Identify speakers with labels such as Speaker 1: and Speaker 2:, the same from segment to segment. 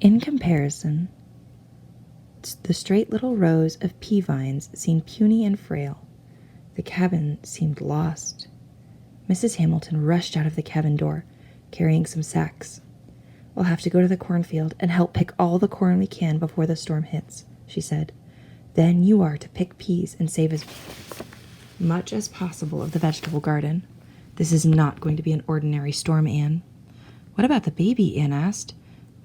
Speaker 1: In comparison, the straight little rows of pea vines seemed puny and frail. The cabin seemed lost. Mrs. Hamilton rushed out of the cabin door, carrying some sacks. "We'll have to go to the cornfield and help pick all the corn we can before the storm hits," she said. "Then you are to pick peas and save as much as possible of the vegetable garden. This is not going to be an ordinary storm, Anne." "What about the baby?" Anne asked,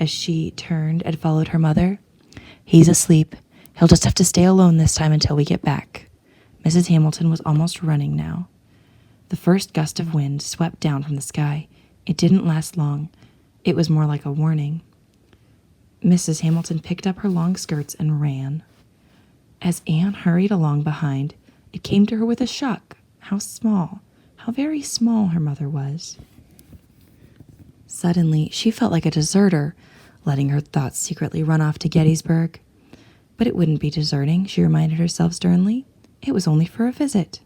Speaker 1: as she turned and followed her mother. "He's asleep. He'll just have to stay alone this time until we get back." Mrs. Hamilton was almost running now. The first gust of wind swept down from the sky. It didn't last long. It was more like a warning. Mrs. Hamilton picked up her long skirts and ran. As Anne hurried along behind, it came to her with a shock how small, how very small her mother was. Suddenly, she felt like a deserter, letting her thoughts secretly run off to Gettysburg. But it wouldn't be deserting, she reminded herself sternly. It was only for a visit.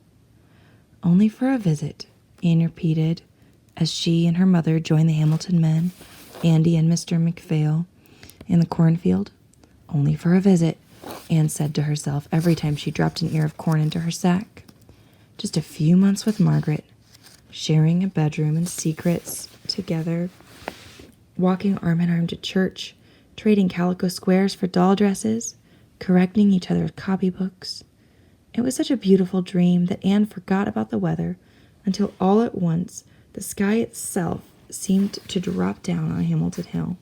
Speaker 1: "Only for a visit," Anne repeated, as she and her mother joined the Hamilton men, Andy and Mr. McPhail, in the cornfield. "Only for a visit," Anne said to herself every time she dropped an ear of corn into her sack. Just a few months with Margaret, sharing a bedroom and secrets together, walking arm in arm to church, trading calico squares for doll dresses, correcting each other's copybooks. It was such a beautiful dream that Anne forgot about the weather until all at once the sky itself seemed to drop down on Hamilton Hill.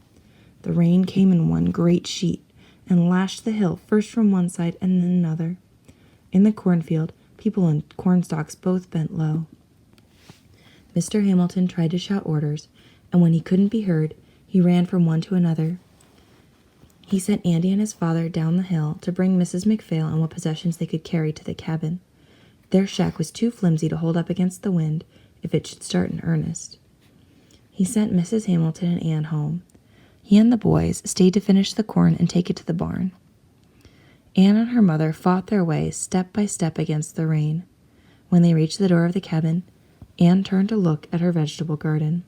Speaker 1: The rain came in one great sheet and lashed the hill first from one side and then another. In the cornfield, people and cornstalks both bent low. Mr. Hamilton tried to shout orders, and when he couldn't be heard, he ran from one to another. He sent Andy and his father down the hill to bring Mrs. McPhail and what possessions they could carry to the cabin. Their shack was too flimsy to hold up against the wind if it should start in earnest. He sent Mrs. Hamilton and Anne home. He and the boys stayed to finish the corn and take it to the barn. Anne and her mother fought their way step by step against the rain. When they reached the door of the cabin, Anne turned to look at her vegetable garden.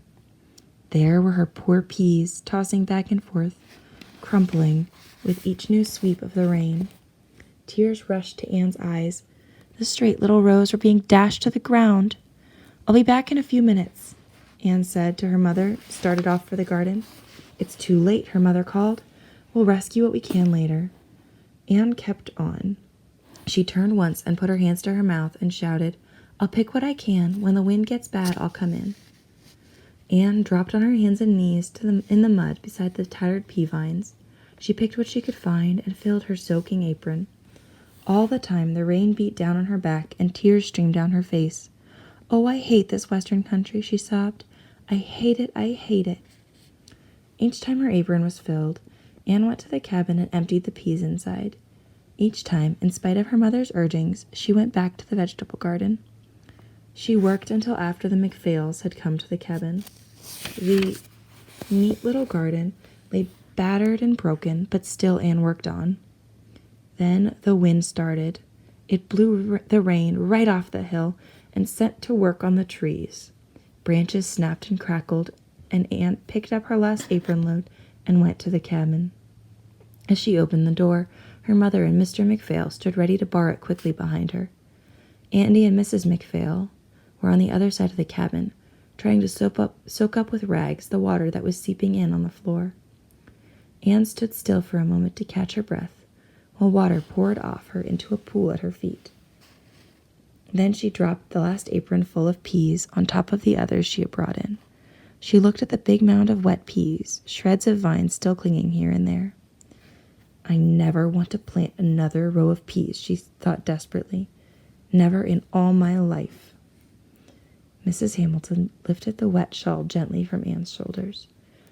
Speaker 1: There were her poor peas tossing back and forth, crumpling with each new sweep of the rain. Tears rushed to Anne's eyes. The straight little rows were being dashed to the ground. "I'll be back in a few minutes," Anne said to her mother, started off for the garden. "It's too late," her mother called. "We'll rescue what we can later." Anne kept on. She turned once and put her hands to her mouth and shouted, "I'll pick what I can. When the wind gets bad, I'll come in." Anne dropped on her hands and knees in the mud beside the tattered pea vines. She picked what she could find and filled her soaking apron. All the time the rain beat down on her back and tears streamed down her face. "Oh, I hate this western country," she sobbed. "I hate it, I hate it." Each time her apron was filled, Anne went to the cabin and emptied the peas inside. Each time, in spite of her mother's urgings, she went back to the vegetable garden. She worked until after the McPhails had come to the cabin. The neat little garden lay battered and broken, but still Anne worked on. Then the wind started. It blew the rain right off the hill and set to work on the trees. Branches snapped and crackled, and Anne picked up her last apron load and went to the cabin. As she opened the door, her mother and Mr. McPhail stood ready to bar it quickly behind her. Andy and Mrs. McPhail were on the other side of the cabin, trying to soak up with rags the water that was seeping in on the floor. Anne stood still for a moment to catch her breath, while water poured off her into a pool at her feet. Then she dropped the last apron full of peas on top of the others she had brought in. She looked at the big mound of wet peas, shreds of vines still clinging here and there. "I never want to plant another row of peas," she thought desperately. "Never in all my life." Mrs. Hamilton lifted the wet shawl gently from Anne's shoulders.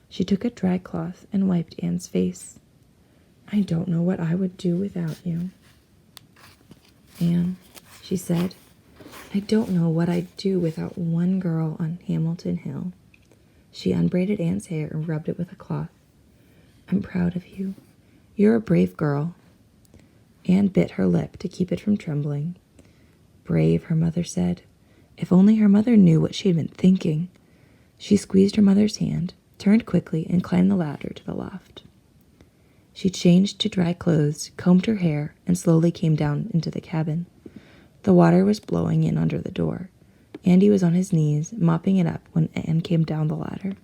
Speaker 1: She took a dry cloth and wiped Anne's face. "I don't know what I would do without you, Anne," she said. "I don't know what I'd do without one girl on Hamilton Hill." She unbraided Anne's hair and rubbed it with a cloth. "I'm proud of you. You're a brave girl." Anne bit her lip to keep it from trembling. "Brave," her mother said. If only her mother knew what she had been thinking. She squeezed her mother's hand, turned quickly, and climbed the ladder to the loft. She changed to dry clothes, combed her hair, and slowly came down into the cabin. The water was blowing in under the door. Andy was on his knees, mopping it up when Anne came down the ladder.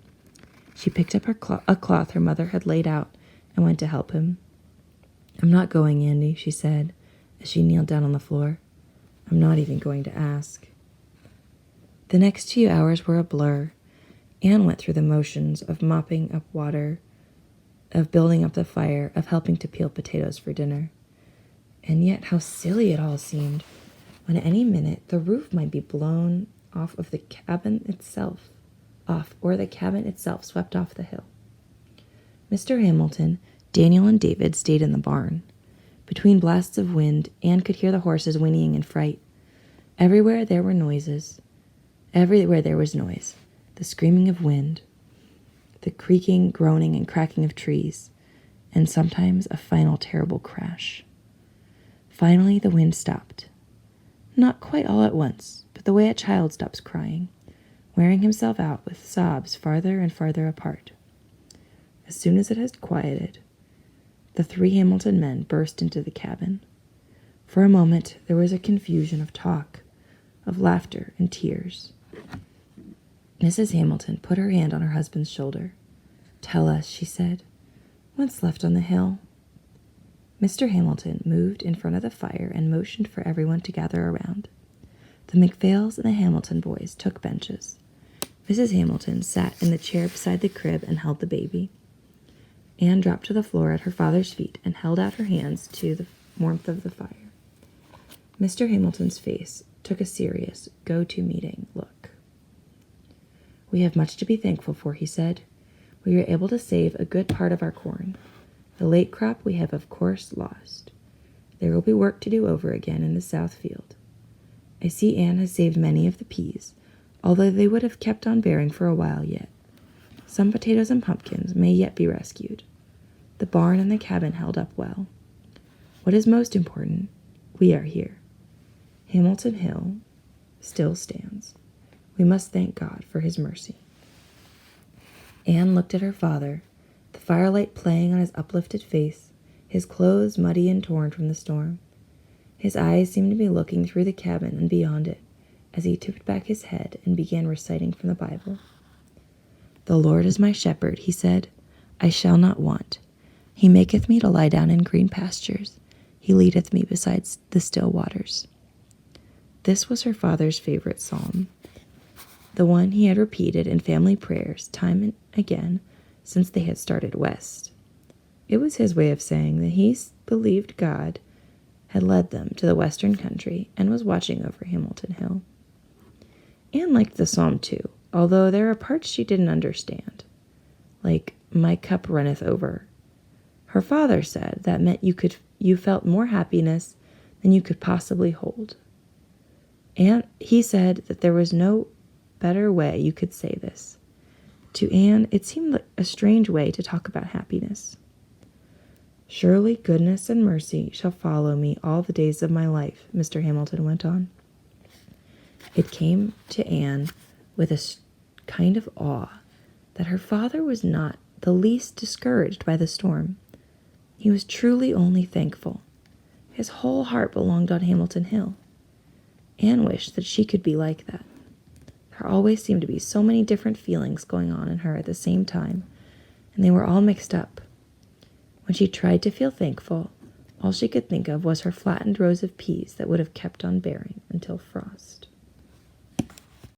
Speaker 1: She picked up a cloth her mother had laid out and went to help him. "I'm not going, Andy," she said, as she kneeled down on the floor. "I'm not even going to ask." The next few hours were a blur. Anne went through the motions of mopping up water, of building up the fire, of helping to peel potatoes for dinner. And yet how silly it all seemed, when at any minute the roof might be blown off of the cabin itself, or the cabin itself swept off the hill. Mr. Hamilton, Daniel, and David stayed in the barn. Between blasts of wind, Anne could hear the horses whinnying in fright. Everywhere there was noise. The screaming of wind, the creaking, groaning, and cracking of trees, and sometimes a final terrible crash. Finally, the wind stopped. Not quite all at once, but the way a child stops crying, wearing himself out with sobs farther and farther apart. As soon as it had quieted, the three Hamilton men burst into the cabin. For a moment, there was a confusion of talk, of laughter and tears. Mrs. Hamilton put her hand on her husband's shoulder. "Tell us," she said, "what's left on the hill?" Mr. Hamilton moved in front of the fire and motioned for everyone to gather around. The McPhails and the Hamilton boys took benches. Mrs. Hamilton sat in the chair beside the crib and held the baby. Anne dropped to the floor at her father's feet and held out her hands to the warmth of the fire. Mr. Hamilton's face took a serious, go-to-meeting look. "We have much to be thankful for," he said. "We were able to save a good part of our corn. The late crop we have, of course, lost. There will be work to do over again in the south field. I see Anne has saved many of the peas, although they would have kept on bearing for a while yet. Some potatoes and pumpkins may yet be rescued. The barn and the cabin held up well. What is most important, we are here. Hamilton Hill still stands. We must thank God for his mercy." Anne looked at her father, the firelight playing on his uplifted face, his clothes muddy and torn from the storm. His eyes seemed to be looking through the cabin and beyond it, as he tipped back his head and began reciting from the Bible. "The Lord is my shepherd," he said. "I shall not want. He maketh me to lie down in green pastures. He leadeth me beside the still waters." This was her father's favorite psalm, the one he had repeated in family prayers time and again since they had started west. It was his way of saying that he believed God had led them to the western country and was watching over Hamilton Hill. Anne liked the psalm too, although there were parts she didn't understand, like "my cup runneth over." Her father said that meant you felt more happiness than you could possibly hold. And he said that there was no better way you could say this. To Anne, it seemed like a strange way to talk about happiness. "Surely goodness and mercy shall follow me all the days of my life," Mr. Hamilton went on. It came to Anne with a kind of awe that her father was not the least discouraged by the storm. He was truly only thankful. His whole heart belonged on Hamilton Hill. Anne wished that she could be like that. There always seemed to be so many different feelings going on in her at the same time, and they were all mixed up. When she tried to feel thankful, all she could think of was her flattened rows of peas that would have kept on bearing until frost.